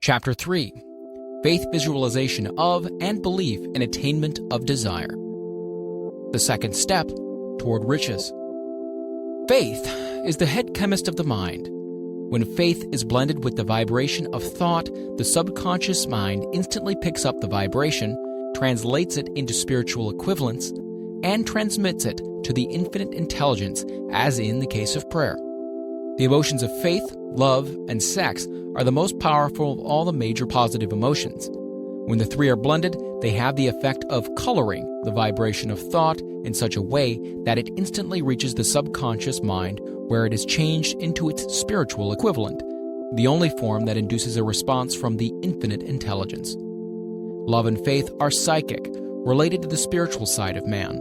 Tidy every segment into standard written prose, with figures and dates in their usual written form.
Chapter 3. Faith Visualization of and Belief in Attainment of Desire. The second step toward riches. Faith is the head chemist of the mind. When faith is blended with the vibration of thought, the subconscious mind instantly picks up the vibration, translates it into spiritual equivalents, and transmits it to the infinite intelligence, as in the case of prayer. The emotions of faith, love, and sex are the most powerful of all the major positive emotions. When the three are blended, they have the effect of coloring the vibration of thought in such a way that it instantly reaches the subconscious mind, where it is changed into its spiritual equivalent, the only form that induces a response from the infinite intelligence. Love and faith are psychic, related to the spiritual side of man.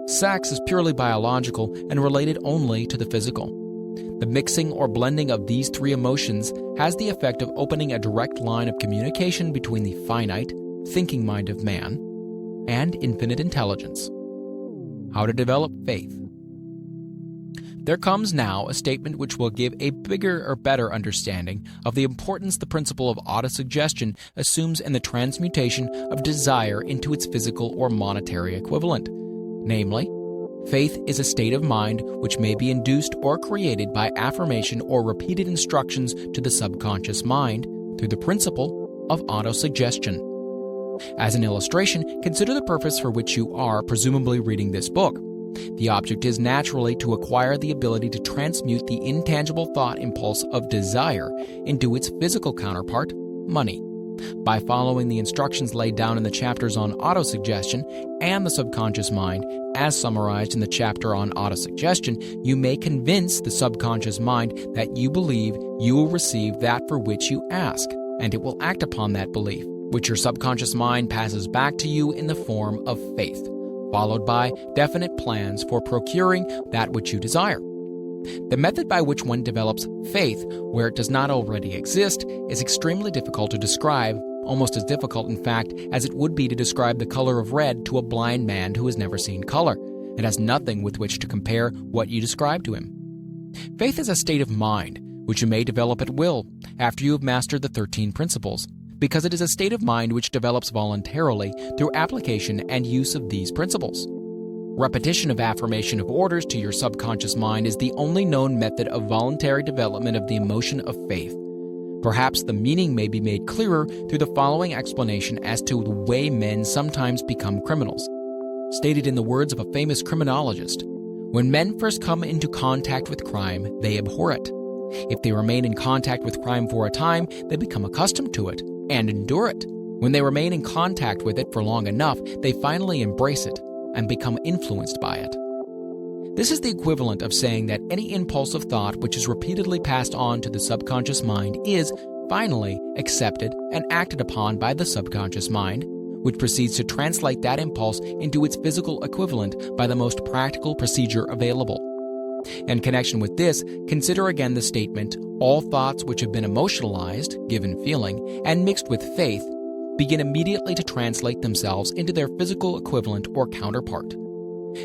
Sex is purely biological and related only to the physical. The mixing or blending of these three emotions has the effect of opening a direct line of communication between the finite, thinking mind of man and infinite intelligence. How to develop faith. There comes now a statement which will give a bigger or better understanding of the importance the principle of autosuggestion assumes in the transmutation of desire into its physical or monetary equivalent. Namely, faith is a state of mind which may be induced or created by affirmation or repeated instructions to the subconscious mind through the principle of autosuggestion. As an illustration, consider the purpose for which you are presumably reading this book. The object is naturally to acquire the ability to transmute the intangible thought impulse of desire into its physical counterpart, money. By following the instructions laid down in the chapters on autosuggestion and the subconscious mind, as summarized in the chapter on autosuggestion, you may convince the subconscious mind that you believe you will receive that for which you ask, and it will act upon that belief, which your subconscious mind passes back to you in the form of faith, followed by definite plans for procuring that which you desire. The method by which one develops faith where it does not already exist is extremely difficult to describe, almost as difficult, in fact, as it would be to describe the color of red to a blind man who has never seen color. It has nothing with which to compare what you describe to him. Faith is a state of mind, which you may develop at will after you have mastered the 13 principles, because it is a state of mind which develops voluntarily through application and use of these principles. Repetition of affirmation of orders to your subconscious mind is the only known method of voluntary development of the emotion of faith. Perhaps the meaning may be made clearer through the following explanation as to the way men sometimes become criminals. Stated in the words of a famous criminologist, when men first come into contact with crime, they abhor it. If they remain in contact with crime for a time, they become accustomed to it and endure it. When they remain in contact with it for long enough, they finally embrace it and become influenced by it. This is the equivalent of saying that any impulse of thought which is repeatedly passed on to the subconscious mind is, finally, accepted and acted upon by the subconscious mind, which proceeds to translate that impulse into its physical equivalent by the most practical procedure available. In connection with this, consider again the statement, all thoughts which have been emotionalized, given feeling, and mixed with faith, begin immediately to translate themselves into their physical equivalent or counterpart.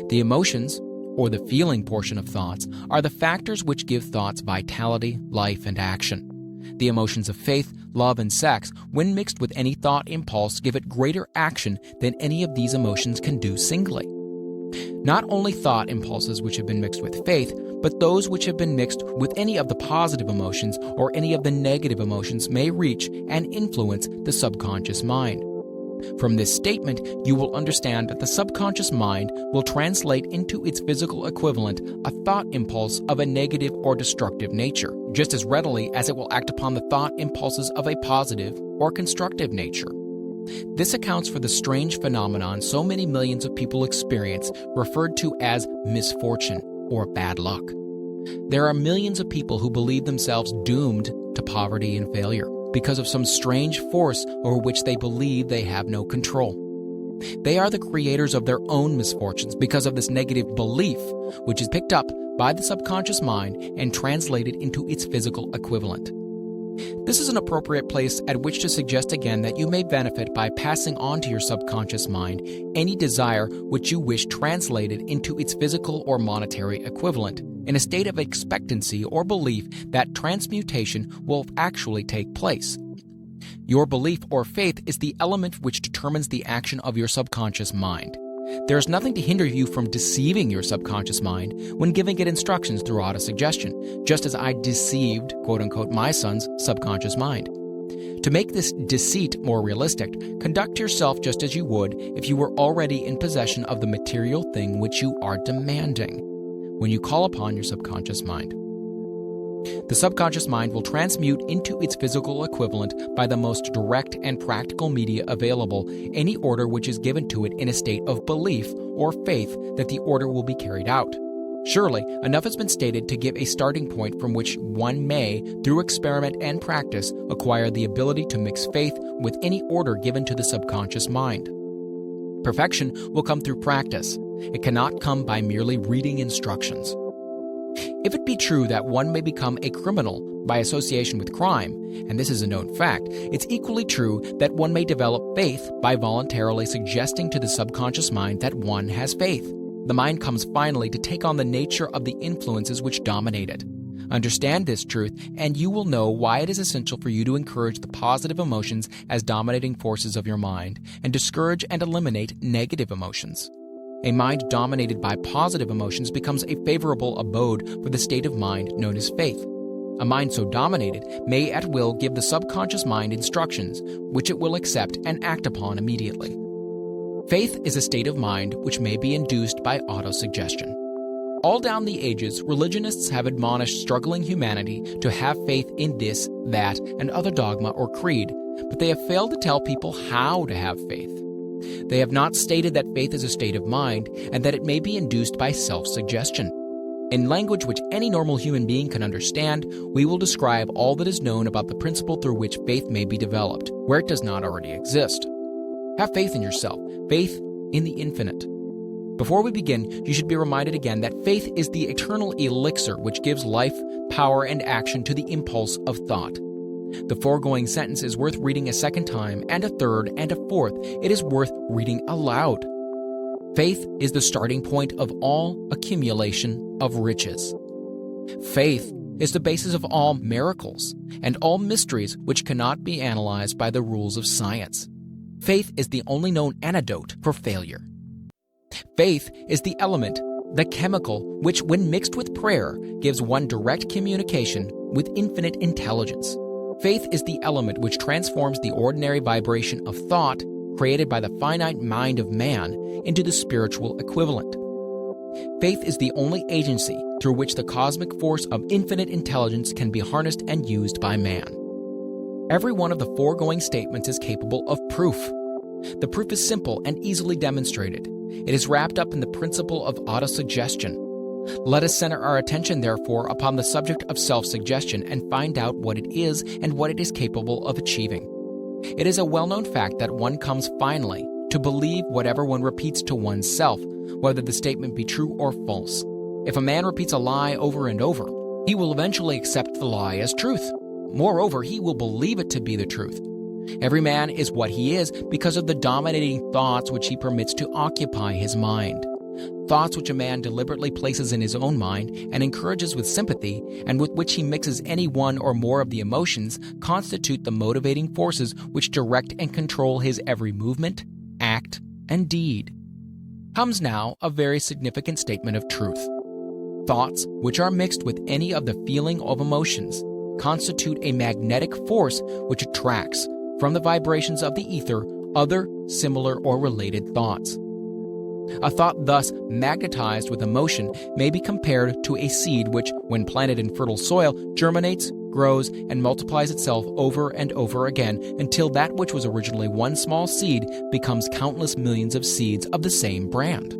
The emotions, or the feeling portion of thoughts, are the factors which give thoughts vitality, life, and action. The emotions of faith, love, and sex, when mixed with any thought impulse, give it greater action than any of these emotions can do singly. Not only thought impulses which have been mixed with faith, but those which have been mixed with any of the positive emotions or any of the negative emotions may reach and influence the subconscious mind. From this statement, you will understand that the subconscious mind will translate into its physical equivalent a thought impulse of a negative or destructive nature, just as readily as it will act upon the thought impulses of a positive or constructive nature. This accounts for the strange phenomenon so many millions of people experience, referred to as misfortune or bad luck. There are millions of people who believe themselves doomed to poverty and failure because of some strange force over which they believe they have no control. They are the creators of their own misfortunes because of this negative belief, which is picked up by the subconscious mind and translated into its physical equivalent. This is an appropriate place at which to suggest again that you may benefit by passing on to your subconscious mind any desire which you wish translated into its physical or monetary equivalent, in a state of expectancy or belief that transmutation will actually take place. Your belief or faith is the element which determines the action of your subconscious mind. There is nothing to hinder you from deceiving your subconscious mind when giving it instructions through autosuggestion, just as I deceived, quote-unquote, my son's subconscious mind. To make this deceit more realistic, conduct yourself just as you would if you were already in possession of the material thing which you are demanding when you call upon your subconscious mind. The subconscious mind will transmute into its physical equivalent by the most direct and practical media available any order which is given to it in a state of belief or faith that the order will be carried out. Surely, enough has been stated to give a starting point from which one may, through experiment and practice, acquire the ability to mix faith with any order given to the subconscious mind. Perfection will come through practice. It cannot come by merely reading instructions. If it be true that one may become a criminal by association with crime, and this is a known fact, it's equally true that one may develop faith by voluntarily suggesting to the subconscious mind that one has faith. The mind comes finally to take on the nature of the influences which dominate it. Understand this truth, and you will know why it is essential for you to encourage the positive emotions as dominating forces of your mind, and discourage and eliminate negative emotions. A mind dominated by positive emotions becomes a favorable abode for the state of mind known as faith. A mind so dominated may at will give the subconscious mind instructions, which it will accept and act upon immediately. Faith is a state of mind which may be induced by autosuggestion. All down the ages, religionists have admonished struggling humanity to have faith in this, that, and other dogma or creed, but they have failed to tell people how to have faith. They have not stated that faith is a state of mind and that it may be induced by self-suggestion. In language which any normal human being can understand, we will describe all that is known about the principle through which faith may be developed, where it does not already exist. Have faith in yourself, faith in the infinite. Before we begin, you should be reminded again that faith is the eternal elixir which gives life, power, and action to the impulse of thought. The foregoing sentence is worth reading a second time, and a third, and a fourth. It is worth reading aloud. Faith is the starting point of all accumulation of riches. Faith is the basis of all miracles and all mysteries which cannot be analyzed by the rules of science. Faith is the only known antidote for failure. Faith is the element, the chemical, which, when mixed with prayer, gives one direct communication with infinite intelligence. Faith is the element which transforms the ordinary vibration of thought created by the finite mind of man into the spiritual equivalent. Faith is the only agency through which the cosmic force of infinite intelligence can be harnessed and used by man. Every one of the foregoing statements is capable of proof. The proof is simple and easily demonstrated. It is wrapped up in the principle of autosuggestion. Let us center our attention, therefore, upon the subject of self-suggestion and find out what it is and what it is capable of achieving. It is a well-known fact that one comes finally to believe whatever one repeats to oneself, whether the statement be true or false. If a man repeats a lie over and over, he will eventually accept the lie as truth. Moreover, he will believe it to be the truth. Every man is what he is because of the dominating thoughts which he permits to occupy his mind. Thoughts which a man deliberately places in his own mind and encourages with sympathy, and with which he mixes any one or more of the emotions, constitute the motivating forces which direct and control his every movement, act, and deed. Comes now a very significant statement of truth. Thoughts which are mixed with any of the feeling of emotions constitute a magnetic force which attracts, from the vibrations of the ether, other similar or related thoughts. A thought thus magnetized with emotion may be compared to a seed which, when planted in fertile soil, germinates, grows, and multiplies itself over and over again until that which was originally one small seed becomes countless millions of seeds of the same brand.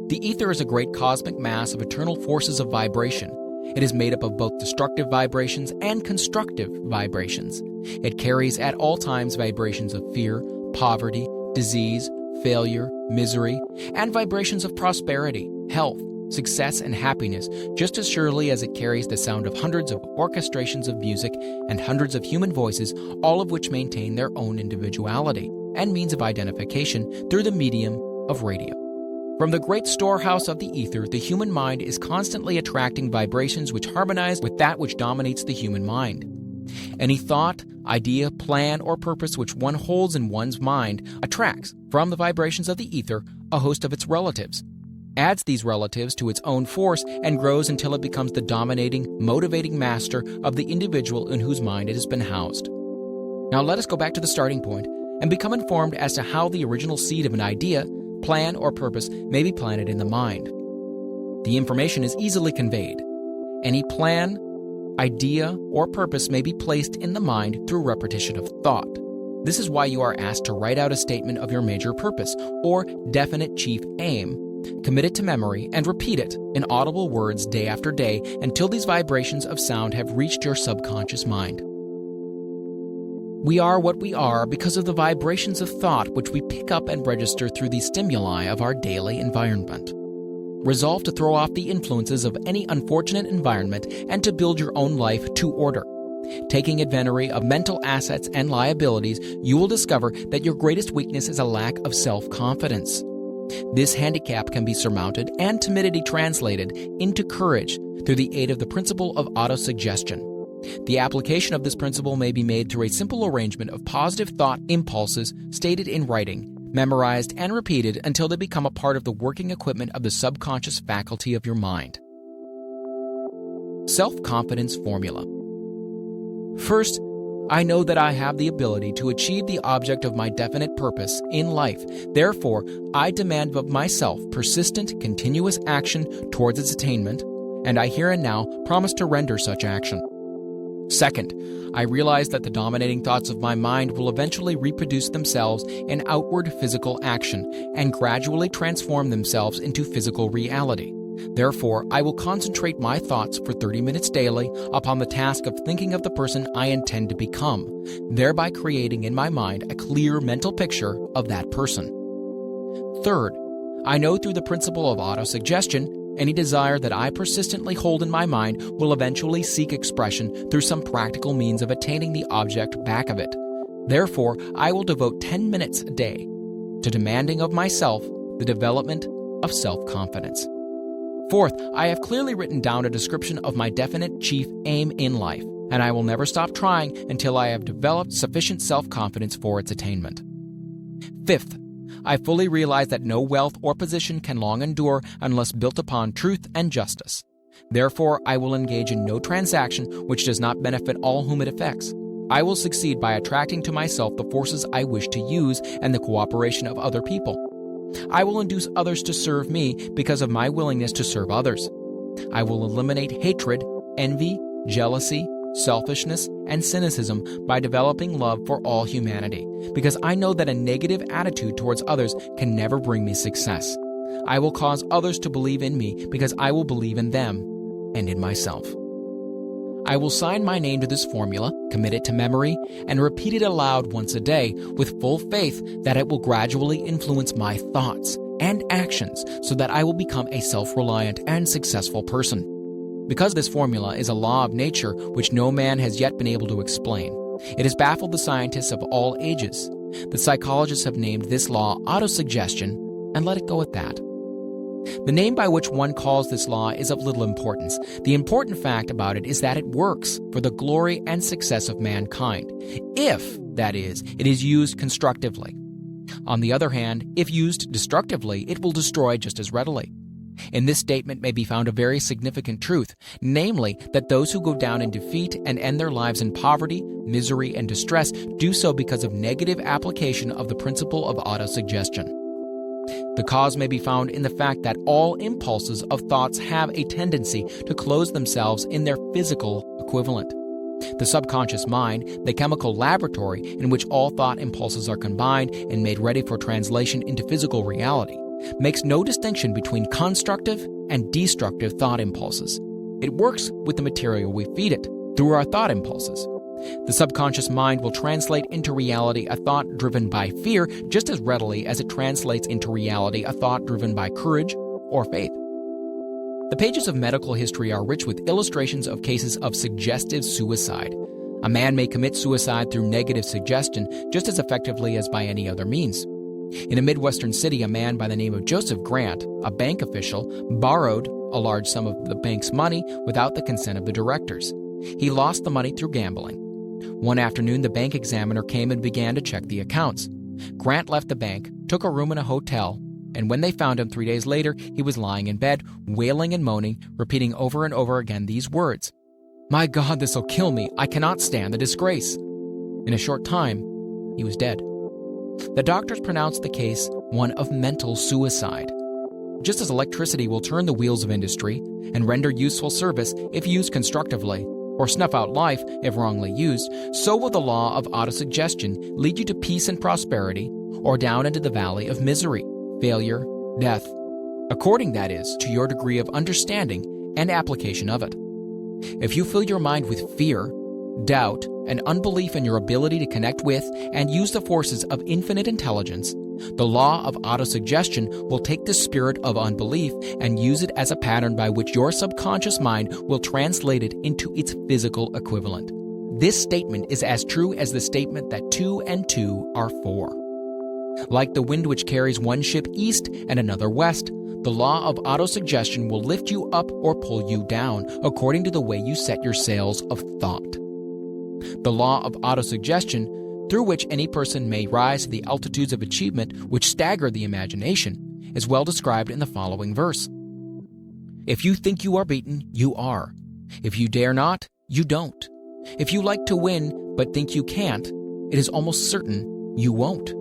The ether is a great cosmic mass of eternal forces of vibration. It is made up of both destructive vibrations and constructive vibrations. It carries at all times vibrations of fear, poverty, disease, failure, misery, and vibrations of prosperity, health, success, and happiness, just as surely as it carries the sound of hundreds of orchestrations of music and hundreds of human voices, all of which maintain their own individuality and means of identification through the medium of radio. From the great storehouse of the ether, the human mind is constantly attracting vibrations which harmonize with that which dominates the human mind. Any thought, idea, plan, or purpose which one holds in one's mind attracts, from the vibrations of the ether, a host of its relatives, adds these relatives to its own force, and grows until it becomes the dominating, motivating master of the individual in whose mind it has been housed. Now let us go back to the starting point and become informed as to how the original seed of an idea, plan, or purpose may be planted in the mind. The information is easily conveyed. Any plan, idea, or purpose may be placed in the mind through repetition of thought. This is why you are asked to write out a statement of your major purpose or definite chief aim, commit it to memory, and repeat it in audible words day after day until these vibrations of sound have reached your subconscious mind. We are what we are because of the vibrations of thought which we pick up and register through the stimuli of our daily environment. Resolve to throw off the influences of any unfortunate environment and to build your own life to order. Taking inventory of mental assets and liabilities, you will discover that your greatest weakness is a lack of self-confidence. This handicap can be surmounted and timidity translated into courage through the aid of the principle of autosuggestion. The application of this principle may be made through a simple arrangement of positive thought impulses stated in writing, memorized and repeated until they become a part of the working equipment of the subconscious faculty of your mind. Self-confidence formula. First, I know that I have the ability to achieve the object of my definite purpose in life. Therefore, I demand of myself persistent, continuous action towards its attainment, and I here and now promise to render such action. Second, I realize that the dominating thoughts of my mind will eventually reproduce themselves in outward physical action and gradually transform themselves into physical reality. Therefore, I will concentrate my thoughts for 30 minutes daily upon the task of thinking of the person I intend to become, thereby creating in my mind a clear mental picture of that person. Third, I know through the principle of autosuggestion, any desire that I persistently hold in my mind will eventually seek expression through some practical means of attaining the object back of it. Therefore, I will devote 10 minutes a day to demanding of myself the development of self-confidence. Fourth, I have clearly written down a description of my definite chief aim in life, and I will never stop trying until I have developed sufficient self-confidence for its attainment. Fifth, I fully realize that no wealth or position can long endure unless built upon truth and justice. Therefore, I will engage in no transaction which does not benefit all whom it affects. I will succeed by attracting to myself the forces I wish to use and the cooperation of other people. I will induce others to serve me because of my willingness to serve others. I will eliminate hatred, envy, jealousy, selfishness, and cynicism by developing love for all humanity, because I know that a negative attitude towards others can never bring me success. I will cause others to believe in me because I will believe in them and in myself. I will sign my name to this formula, commit it to memory, and repeat it aloud once a day with full faith that it will gradually influence my thoughts and actions so that I will become a self-reliant and successful person. Because this formula is a law of nature which no man has yet been able to explain, it has baffled the scientists of all ages. The psychologists have named this law autosuggestion and let it go at that. The name by which one calls this law is of little importance. The important fact about it is that it works for the glory and success of mankind, if, that is, it is used constructively. On the other hand, if used destructively, it will destroy just as readily. In this statement may be found a very significant truth, namely that those who go down in defeat and end their lives in poverty, misery, and distress do so because of negative application of the principle of autosuggestion. The cause may be found in the fact that all impulses of thoughts have a tendency to close themselves in their physical equivalent. The subconscious mind, the chemical laboratory in which all thought impulses are combined and made ready for translation into physical reality, makes no distinction between constructive and destructive thought impulses. It works with the material we feed it through our thought impulses. The subconscious mind will translate into reality a thought driven by fear just as readily as it translates into reality a thought driven by courage or faith. The pages of medical history are rich with illustrations of cases of suggestive suicide. A man may commit suicide through negative suggestion just as effectively as by any other means. In a Midwestern city, a man by the name of Joseph Grant, a bank official, borrowed a large sum of the bank's money without the consent of the directors. He lost the money through gambling. One afternoon, the bank examiner came and began to check the accounts. Grant left the bank, took a room in a hotel, and when they found him 3 days later, he was lying in bed, wailing and moaning, repeating over and over again these words: "My God, this'll kill me. I cannot stand the disgrace." In a short time, he was dead. The doctors pronounced the case one of mental suicide. Just as electricity will turn the wheels of industry and render useful service if used constructively, or snuff out life if wrongly used, so will the law of autosuggestion lead you to peace and prosperity, or down into the valley of misery, failure, death, according, that is, to your degree of understanding and application of it. If you fill your mind with fear, doubt, and unbelief in your ability to connect with and use the forces of infinite intelligence, the law of autosuggestion will take the spirit of unbelief and use it as a pattern by which your subconscious mind will translate it into its physical equivalent. This statement is as true as the statement that 2 and 2 are 4. Like the wind which carries one ship east and another west, the law of autosuggestion will lift you up or pull you down according to the way you set your sails of thought. The law of autosuggestion, through which any person may rise to the altitudes of achievement which stagger the imagination, is well described in the following verse. If you think you are beaten, you are. If you dare not, you don't. If you like to win but think you can't, it is almost certain you won't.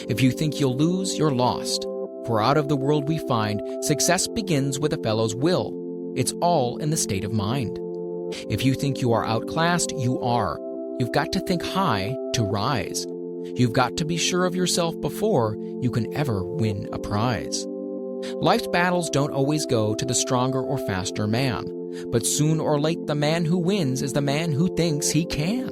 If you think you'll lose, you're lost. For out of the world we find, success begins with a fellow's will. It's all in the state of mind. If you think you are outclassed, you are. You've got to think high to rise. You've got to be sure of yourself before you can ever win a prize. Life's battles don't always go to the stronger or faster man, but soon or late the man who wins is the man who thinks he can.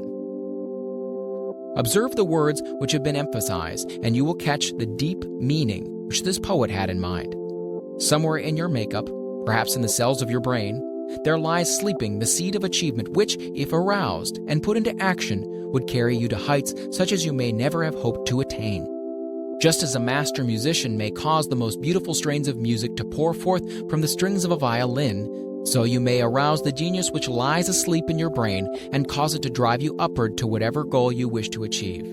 Observe the words which have been emphasized, and you will catch the deep meaning which this poet had in mind. Somewhere in your makeup, perhaps in the cells of your brain, there lies sleeping the seed of achievement which, if aroused and put into action, would carry you to heights such as you may never have hoped to attain. Just as a master musician may cause the most beautiful strains of music to pour forth from the strings of a violin, so you may arouse the genius which lies asleep in your brain and cause it to drive you upward to whatever goal you wish to achieve.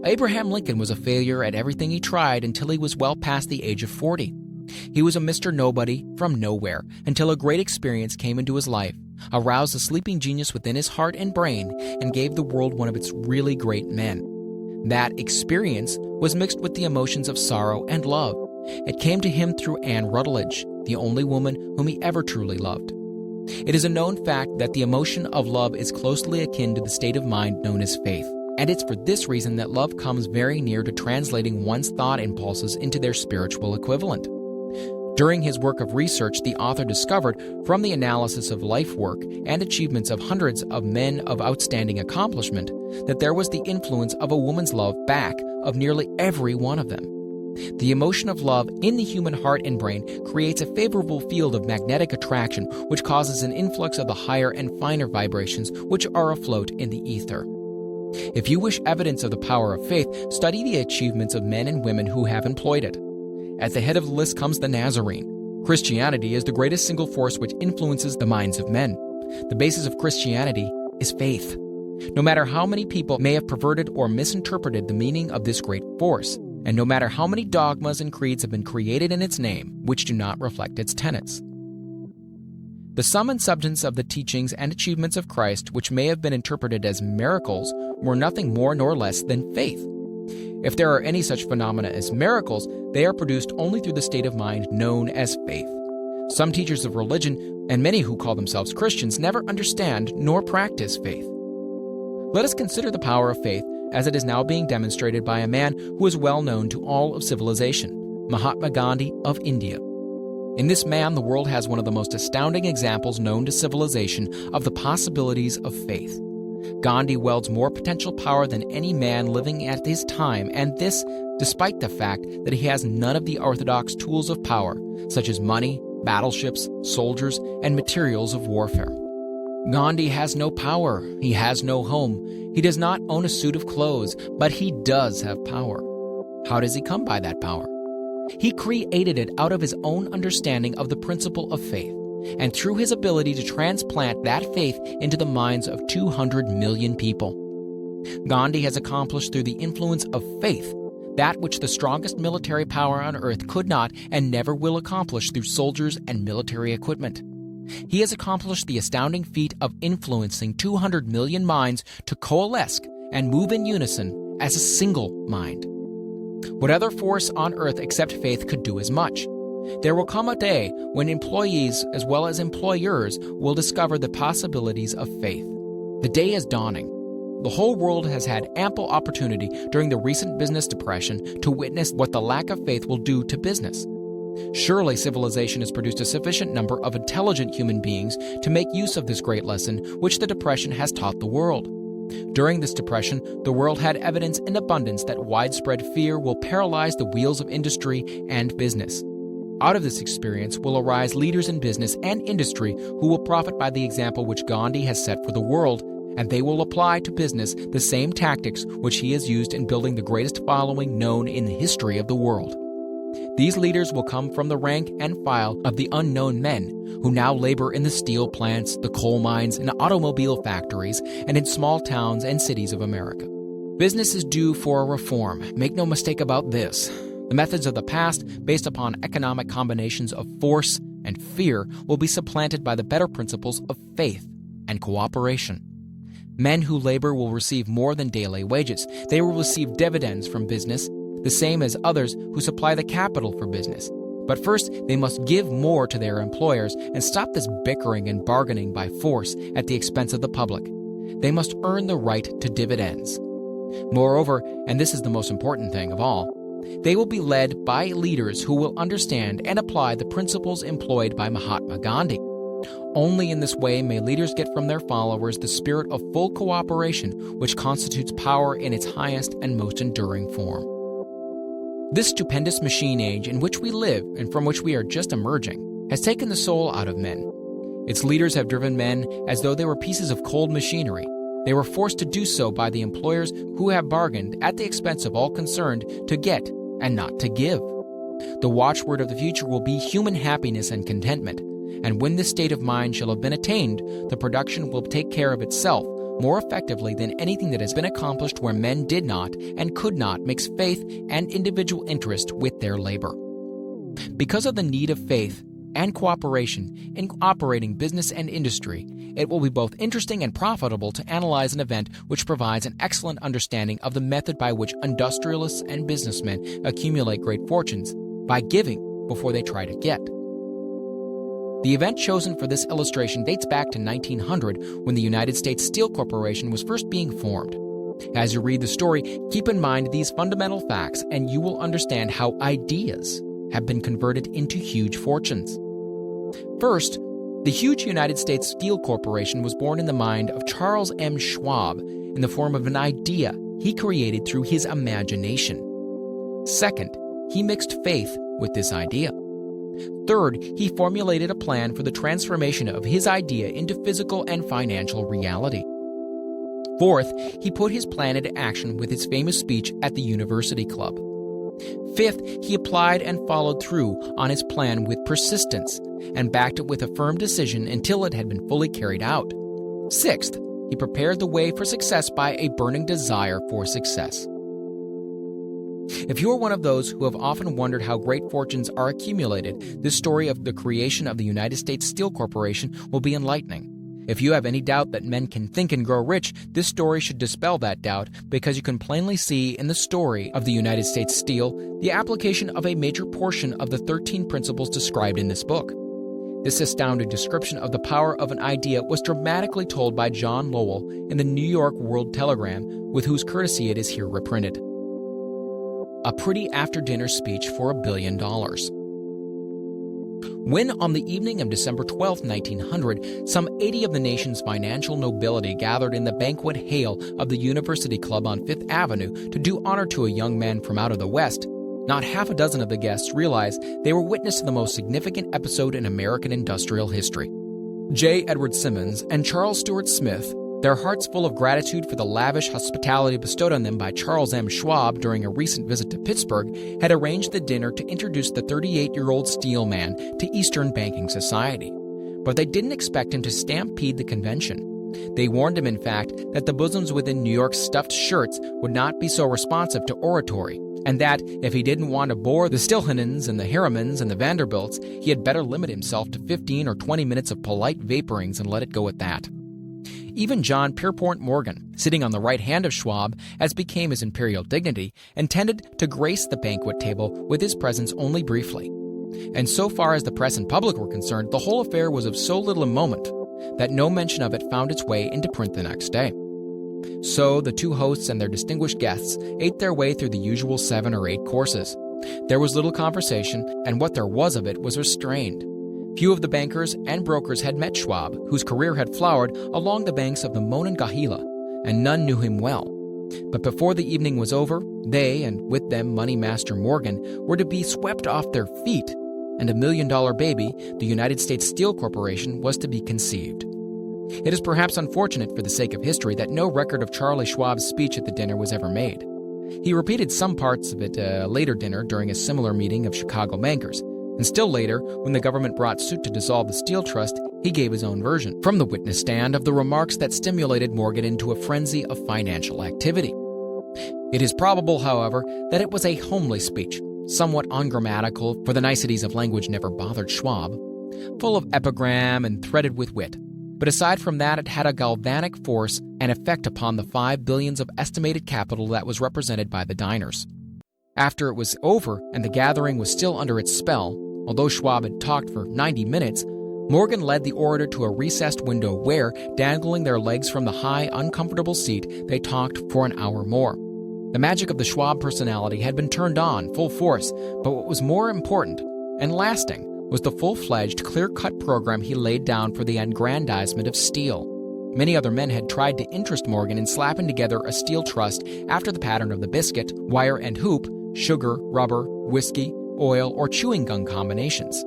Abraham Lincoln was a failure at everything he tried until he was well past the age of 40. He was a Mr. Nobody from nowhere until a great experience came into his life, aroused the sleeping genius within his heart and brain, and gave the world one of its really great men. That experience was mixed with the emotions of sorrow and love. It came to him through Anne Rutledge, the only woman whom he ever truly loved. It is a known fact that the emotion of love is closely akin to the state of mind known as faith, and it's for this reason that love comes very near to translating one's thought impulses into their spiritual equivalent. During his work of research, the author discovered, from the analysis of life work and achievements of hundreds of men of outstanding accomplishment, that there was the influence of a woman's love back of nearly every one of them. The emotion of love in the human heart and brain creates a favorable field of magnetic attraction, which causes an influx of the higher and finer vibrations which are afloat in the ether. If you wish evidence of the power of faith, study the achievements of men and women who have employed it. At the head of the list comes the Nazarene. Christianity is the greatest single force which influences the minds of men. The basis of Christianity is faith. No matter how many people may have perverted or misinterpreted the meaning of this great force, and no matter how many dogmas and creeds have been created in its name which do not reflect its tenets. The sum and substance of the teachings and achievements of Christ, which may have been interpreted as miracles, were nothing more nor less than faith. If there are any such phenomena as miracles, they are produced only through the state of mind known as faith. Some teachers of religion, and many who call themselves Christians, never understand nor practice faith. Let us consider the power of faith as it is now being demonstrated by a man who is well known to all of civilization, Mahatma Gandhi of India. In this man, the world has one of the most astounding examples known to civilization of the possibilities of faith. Gandhi wields more potential power than any man living at his time, and this despite the fact that he has none of the orthodox tools of power, such as money, battleships, soldiers, and materials of warfare. Gandhi has no power, he has no home, he does not own a suit of clothes, but he does have power. How does he come by that power? He created it out of his own understanding of the principle of faith. and through his ability to transplant that faith into the minds of 200 million people. Gandhi has accomplished through the influence of faith that which the strongest military power on earth could not and never will accomplish through soldiers and military equipment. He has accomplished the astounding feat of influencing 200 million minds to coalesce and move in unison as a single mind. What other force on earth except faith could do as much? There will come a day when employees as well as employers will discover the possibilities of faith. The day is dawning. The whole world has had ample opportunity during the recent business depression to witness what the lack of faith will do to business. Surely civilization has produced a sufficient number of intelligent human beings to make use of this great lesson which the depression has taught the world. During this depression, the world had evidence in abundance that widespread fear will paralyze the wheels of industry and business. Out of this experience will arise leaders in business and industry who will profit by the example which Gandhi has set for the world, and they will apply to business the same tactics which he has used in building the greatest following known in the history of the world. These leaders will come from the rank and file of the unknown men who now labor in the steel plants, the coal mines, and automobile factories, and in small towns and cities of America. Business is due for a reform. Make no mistake about this. The methods of the past, based upon economic combinations of force and fear, will be supplanted by the better principles of faith and cooperation. Men who labor will receive more than daily wages. They will receive dividends from business, the same as others who supply the capital for business. But first, they must give more to their employers and stop this bickering and bargaining by force at the expense of the public. They must earn the right to dividends. Moreover, and this is the most important thing of all, they will be led by leaders who will understand and apply the principles employed by Mahatma Gandhi. Only in this way may leaders get from their followers the spirit of full cooperation which constitutes power in its highest and most enduring form. This stupendous machine age in which we live and from which we are just emerging has taken the soul out of men. Its leaders have driven men as though they were pieces of cold machinery. They were forced to do so by the employers who have bargained at the expense of all concerned to get and not to give. The watchword of the future will be human happiness and contentment, and when this state of mind shall have been attained, the production will take care of itself more effectively than anything that has been accomplished where men did not and could not mix faith and individual interest with their labor. Because of the need of faith and cooperation in operating business and industry, it will be both interesting and profitable to analyze an event which provides an excellent understanding of the method by which industrialists and businessmen accumulate great fortunes, by giving before they try to get. The event chosen for this illustration dates back to 1900, when the United States Steel Corporation was first being formed. As you read the story, keep in mind these fundamental facts, and you will understand how ideas have been converted into huge fortunes. First, the huge United States Steel Corporation was born in the mind of Charles M. Schwab in the form of an idea he created through his imagination. Second, he mixed faith with this idea. Third, he formulated a plan for the transformation of his idea into physical and financial reality. Fourth, he put his plan into action with his famous speech at the University Club. Fifth, he applied and followed through on his plan with persistence and backed it with a firm decision until it had been fully carried out. Sixth, he prepared the way for success by a burning desire for success. If you are one of those who have often wondered how great fortunes are accumulated, this story of the creation of the United States Steel Corporation will be enlightening. If you have any doubt that men can think and grow rich, this story should dispel that doubt, because you can plainly see in the story of the United States Steel the application of a major portion of the 13 principles described in this book. This astounding description of the power of an idea was dramatically told by John Lowell in the New York World Telegram, with whose courtesy it is here reprinted. A pretty after-dinner speech for $1 billion. When, on the evening of December 12, 1900, some 80 of the nation's financial nobility gathered in the banquet hall of the University Club on Fifth Avenue to do honor to a young man from out of the West, not half a dozen of the guests realized they were witness to the most significant episode in American industrial history. J. Edward Simmons and Charles Stuart Smith, their hearts full of gratitude for the lavish hospitality bestowed on them by Charles M. Schwab during a recent visit to Pittsburgh, had arranged the dinner to introduce the 38-year-old steel man to Eastern banking society. but they didn't expect him to stampede the convention. They warned him, in fact, that the bosoms within New York's stuffed shirts would not be so responsive to oratory, and that if he didn't want to bore the Stilhanens and the Harrimans and the Vanderbilts, he had better limit himself to 15 or 20 minutes of polite vaporings and let it go at that. Even John Pierpont Morgan, sitting on the right hand of Schwab, as became his imperial dignity, intended to grace the banquet table with his presence only briefly. And so far as the press and public were concerned, the whole affair was of so little moment that no mention of it found its way into print the next day. So the two hosts and their distinguished guests ate their way through the usual 7 or 8 courses. There was little conversation, and what there was of it was restrained. Few of the bankers and brokers had met Schwab, whose career had flowered along the banks of the Monongahela, and none knew him well. But before the evening was over, they, and with them Money Master Morgan, were to be swept off their feet, and $1 million baby, the United States Steel Corporation, was to be conceived. It is perhaps unfortunate for the sake of history that no record of Charlie Schwab's speech at the dinner was ever made. He repeated some parts of it at a later dinner during a similar meeting of Chicago bankers, and still later, when the government brought suit to dissolve the Steel Trust, he gave his own version from the witness stand of the remarks that stimulated Morgan into a frenzy of financial activity. It is probable, however, that it was a homely speech, somewhat ungrammatical, for the niceties of language never bothered Schwab, full of epigram and threaded with wit. But aside from that, it had a galvanic force and effect upon the $5 billion of estimated capital that was represented by the diners. After it was over and the gathering was still under its spell, although Schwab had talked for 90 minutes, Morgan led the orator to a recessed window where, dangling their legs from the high, uncomfortable seat, they talked for an hour more. The magic of the Schwab personality had been turned on full force, but what was more important and lasting was the full-fledged, clear-cut program he laid down for the aggrandizement of steel. Many other men had tried to interest Morgan in slapping together a steel trust after the pattern of the biscuit, wire and hoop, sugar, rubber, whiskey, oil, or chewing gum combinations.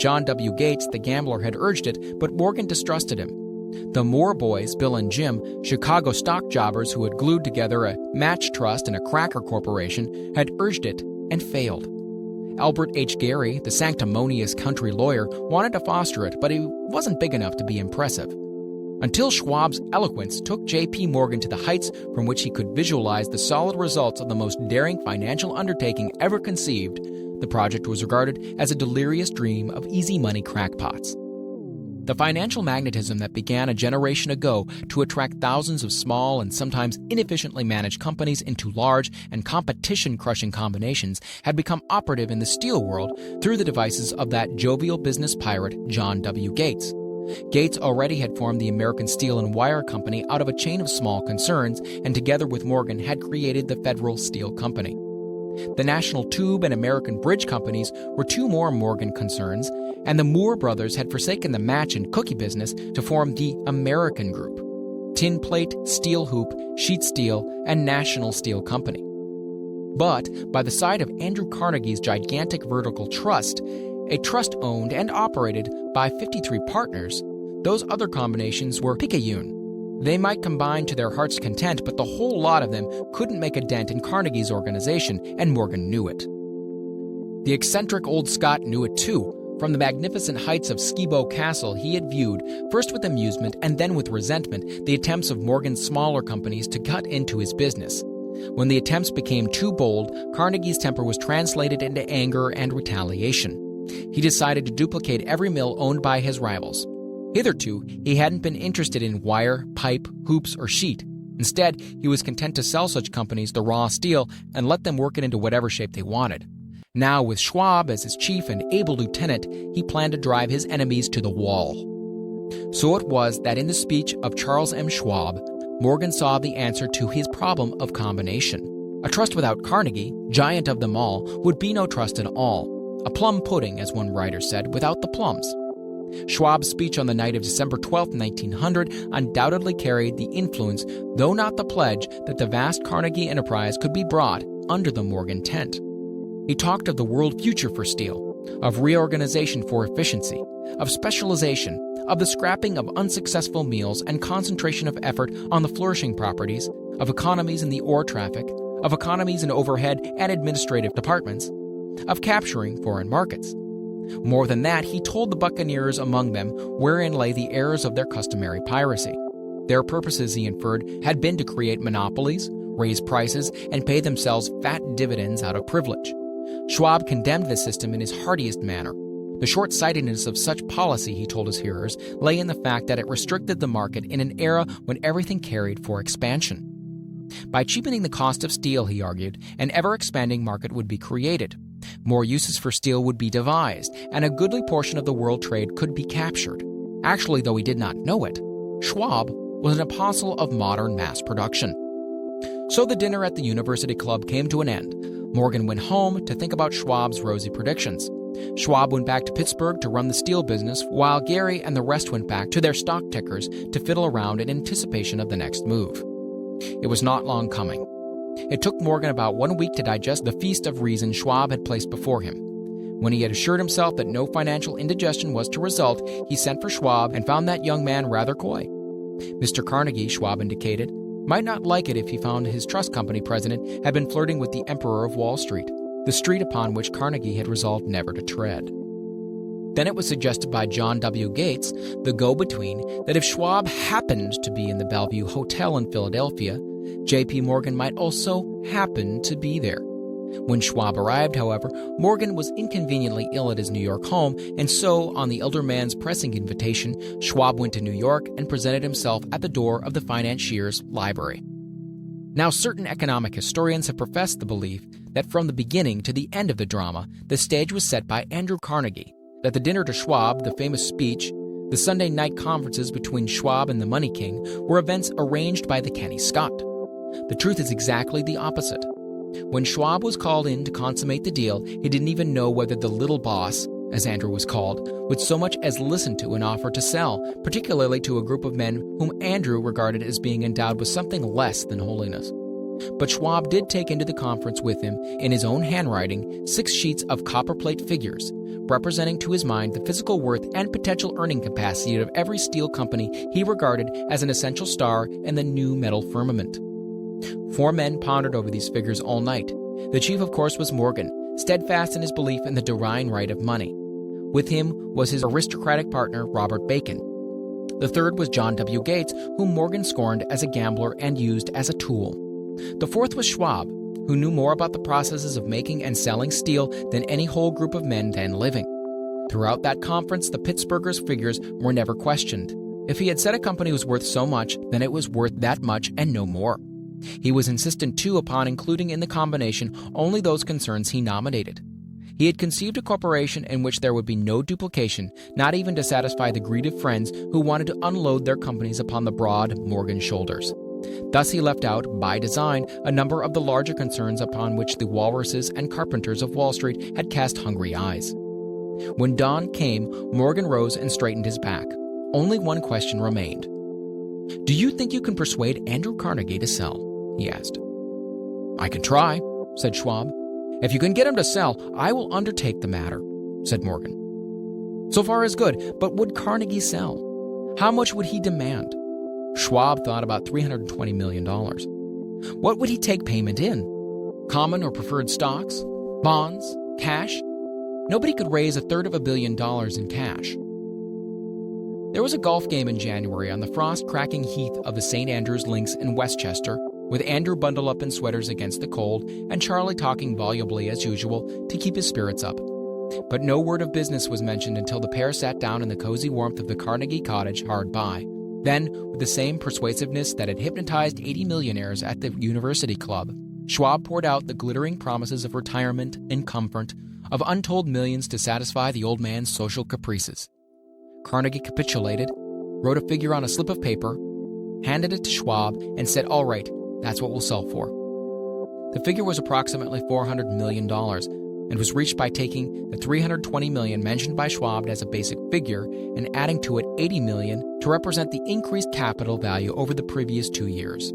John W. Gates, the gambler, had urged it, but Morgan distrusted him. The Moore boys, Bill and Jim, Chicago stock jobbers who had glued together a match trust and a cracker corporation, had urged it and failed. Albert H. Gary, the sanctimonious country lawyer, wanted to foster it, but he wasn't big enough to be impressive. Until Schwab's eloquence took J.P. Morgan to the heights from which he could visualize the solid results of the most daring financial undertaking ever conceived, the project was regarded as a delirious dream of easy money crackpots. The financial magnetism that began a generation ago to attract thousands of small and sometimes inefficiently managed companies into large and competition-crushing combinations had become operative in the steel world through the devices of that jovial business pirate John W. Gates. Gates already had formed the American Steel and Wire Company out of a chain of small concerns, and together with Morgan had created the Federal Steel Company. The National Tube and American Bridge Companies were two more Morgan concerns, and the Moore brothers had forsaken the match and cookie business to form the American Group: Tin Plate, Steel Hoop, Sheet Steel, and National Steel Company. But by the side of Andrew Carnegie's gigantic vertical trust, a trust owned and operated by 53 partners, those other combinations were picayune. They might combine to their heart's content, but the whole lot of them couldn't make a dent in Carnegie's organization, and Morgan knew it. The eccentric old Scot knew it too. From the magnificent heights of Skibo Castle, he had viewed, first with amusement and then with resentment, the attempts of Morgan's smaller companies to cut into his business. When the attempts became too bold, Carnegie's temper was translated into anger and retaliation. He decided to duplicate every mill owned by his rivals. Hitherto, he hadn't been interested in wire, pipe, hoops, or sheet. Instead, he was content to sell such companies the raw steel and let them work it into whatever shape they wanted. Now, with Schwab as his chief and able lieutenant, he planned to drive his enemies to the wall. So it was that in the speech of Charles M. Schwab, Morgan saw the answer to his problem of combination. A trust without Carnegie, giant of them all, would be no trust at all. A plum pudding, as one writer said, without the plums. Schwab's speech on the night of December 12, 1900, undoubtedly carried the influence, though not the pledge, that the vast Carnegie enterprise could be brought under the Morgan tent. He talked of the world future for steel, of reorganization for efficiency, of specialization, of the scrapping of unsuccessful meals and concentration of effort on the flourishing properties, of economies in the ore traffic, of economies in overhead and administrative departments, of capturing foreign markets. More than that, he told the buccaneers among them wherein lay the errors of their customary piracy. Their purposes, he inferred, had been to create monopolies, raise prices, and pay themselves fat dividends out of privilege. Schwab condemned the system in his heartiest manner. The short-sightedness of such policy, he told his hearers, lay in the fact that it restricted the market in an era when everything carried for expansion. By cheapening the cost of steel, he argued, an ever-expanding market would be created. More uses for steel would be devised, and a goodly portion of the world trade could be captured. Actually, though he did not know it, Schwab was an apostle of modern mass production. So the dinner at the University Club came to an end. Morgan went home to think about Schwab's rosy predictions. Schwab went back to Pittsburgh to run the steel business, while Gary and the rest went back to their stock tickers to fiddle around in anticipation of the next move. It was not long coming. It took Morgan about 1 week to digest the feast of reason Schwab had placed before him. When he had assured himself that no financial indigestion was to result, he sent for Schwab and found that young man rather coy. Mr. Carnegie, Schwab indicated, might not like it if he found his trust company president had been flirting with the Emperor of Wall Street, the street upon which Carnegie had resolved never to tread. Then it was suggested by John W. Gates, the go-between, that if Schwab happened to be in the Bellevue Hotel in Philadelphia, J.P. Morgan might also happen to be there. When Schwab arrived, however, Morgan was inconveniently ill at his New York home, and so, on the elder man's pressing invitation, Schwab went to New York and presented himself at the door of the financier's library. Now, certain economic historians have professed the belief that from the beginning to the end of the drama, the stage was set by Andrew Carnegie, that the dinner to Schwab, the famous speech, the Sunday night conferences between Schwab and the Money King were events arranged by the canny Scot. The truth is exactly the opposite. When Schwab was called in to consummate the deal, he didn't even know whether the little boss, as Andrew was called, would so much as listen to an offer to sell, particularly to a group of men whom Andrew regarded as being endowed with something less than holiness. But Schwab did take into the conference with him, in his own handwriting, 6 sheets of copperplate figures, representing to his mind the physical worth and potential earning capacity of every steel company he regarded as an essential star in the new metal firmament. 4 men pondered over these figures all night. The chief, of course, was Morgan, steadfast in his belief in the divine right of money. With him was his aristocratic partner, Robert Bacon. The third was John W. Gates, whom Morgan scorned as a gambler and used as a tool. The fourth was Schwab, who knew more about the processes of making and selling steel than any whole group of men then living. Throughout that conference, the Pittsburghers' figures were never questioned. If he had said a company was worth so much, then it was worth that much and no more. He was insistent, too, upon including in the combination only those concerns he nominated. He had conceived a corporation in which there would be no duplication, not even to satisfy the greed of friends who wanted to unload their companies upon the broad Morgan shoulders. Thus he left out, by design, a number of the larger concerns upon which the walruses and carpenters of Wall Street had cast hungry eyes. When dawn came, Morgan rose and straightened his back. Only one question remained. "Do you think you can persuade Andrew Carnegie to sell?" he asked. "I can try," said Schwab. "If you can get him to sell, I will undertake the matter," said Morgan. So far is good, but would Carnegie sell? How much would he demand? Schwab thought about $320 million. What would he take payment in? Common or preferred stocks? Bonds? Cash? Nobody could raise $350 million in cash. There was a golf game in January on the frost-cracking heath of the St. Andrews Links in Westchester, with Andrew bundled up in sweaters against the cold and Charlie talking volubly as usual to keep his spirits up. But no word of business was mentioned until the pair sat down in the cozy warmth of the Carnegie cottage hard by. Then, with the same persuasiveness that had hypnotized 80 millionaires at the University Club, Schwab poured out the glittering promises of retirement and comfort, of untold millions to satisfy the old man's social caprices. Carnegie capitulated, wrote a figure on a slip of paper, handed it to Schwab, and said, "All right, that's what we'll sell for." The figure was approximately $400 million, and was reached by taking the $320 million mentioned by Schwab as a basic figure and adding to it $80 million to represent the increased capital value over the previous 2 years.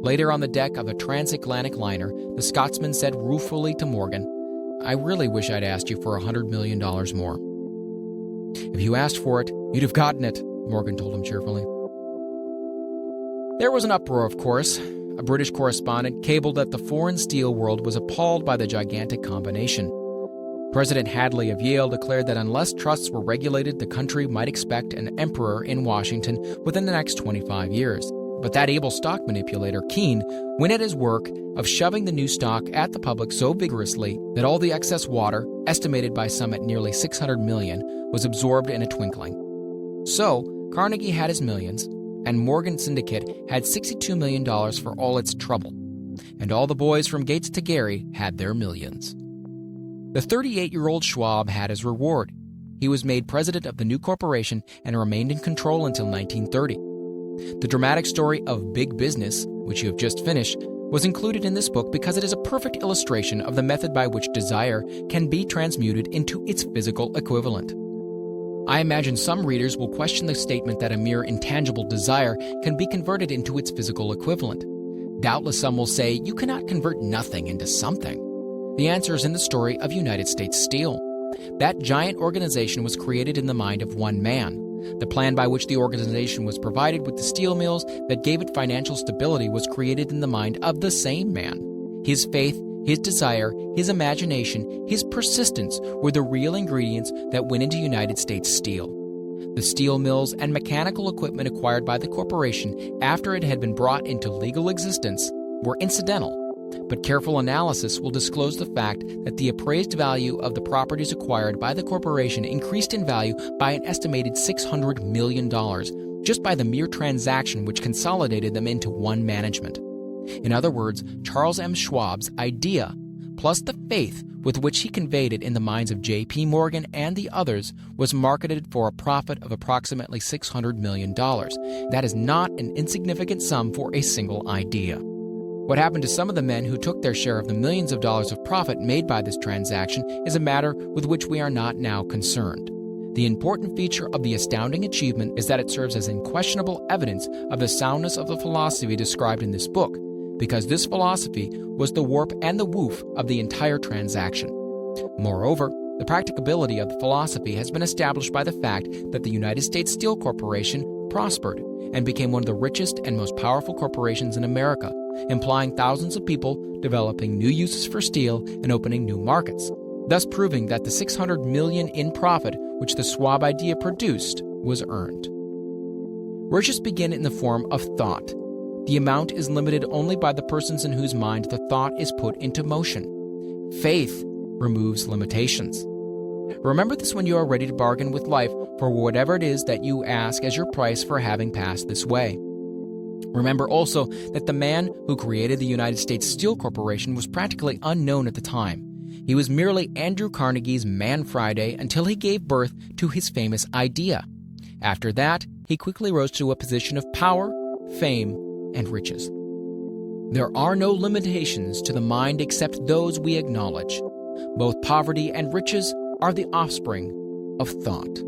Later on the deck of a transatlantic liner, the Scotsman said ruefully to Morgan, "I really wish I'd asked you for $100 million more." "If you asked for it, you'd have gotten it," Morgan told him cheerfully. There was an uproar, of course. A British correspondent cabled that the foreign steel world was appalled by the gigantic combination. President Hadley of Yale declared that unless trusts were regulated, the country might expect an emperor in Washington within the next 25 years. But that able stock manipulator, Keene, went at his work of shoving the new stock at the public so vigorously that all the excess water, estimated by some at nearly 600 million, was absorbed in a twinkling. So, Carnegie had his millions, and Morgan Syndicate had $62 million for all its trouble. And all the boys from Gates to Gary had their millions. The 38-year-old Schwab had his reward. He was made president of the new corporation and remained in control until 1930. The dramatic story of Big Business, which you have just finished, was included in this book because it is a perfect illustration of the method by which desire can be transmuted into its physical equivalent. I imagine some readers will question the statement that a mere intangible desire can be converted into its physical equivalent. Doubtless some will say, you cannot convert nothing into something. The answer is in the story of United States Steel. That giant organization was created in the mind of one man. The plan by which the organization was provided with the steel mills that gave it financial stability was created in the mind of the same man. His faith, his desire, his imagination, his persistence were the real ingredients that went into United States Steel. The steel mills and mechanical equipment acquired by the corporation after it had been brought into legal existence were incidental. But careful analysis will disclose the fact that the appraised value of the properties acquired by the corporation increased in value by an estimated $600 million just by the mere transaction which consolidated them into one management. In other words, Charles M. Schwab's idea, plus the faith with which he conveyed it in the minds of J.P. Morgan and the others, was marketed for a profit of approximately $600 million. That is not an insignificant sum for a single idea. What happened to some of the men who took their share of the millions of dollars of profit made by this transaction is a matter with which we are not now concerned. The important feature of the astounding achievement is that it serves as unquestionable evidence of the soundness of the philosophy described in this book, because this philosophy was the warp and the woof of the entire transaction. Moreover, the practicability of the philosophy has been established by the fact that the United States Steel Corporation prospered and became one of the richest and most powerful corporations in America, implying thousands of people developing new uses for steel and opening new markets, thus proving that the $600 million in profit which the Schwab idea produced was earned. Riches begin in the form of thought. The amount is limited only by the persons in whose mind the thought is put into motion. Faith removes limitations. Remember this when you are ready to bargain with life for whatever it is that you ask as your price for having passed this way. Remember also that the man who created the United States Steel Corporation was practically unknown at the time. He was merely Andrew Carnegie's Man Friday until he gave birth to his famous idea. After that, he quickly rose to a position of power, fame, and riches. There are no limitations to the mind except those we acknowledge. Both poverty and riches are the offspring of thought.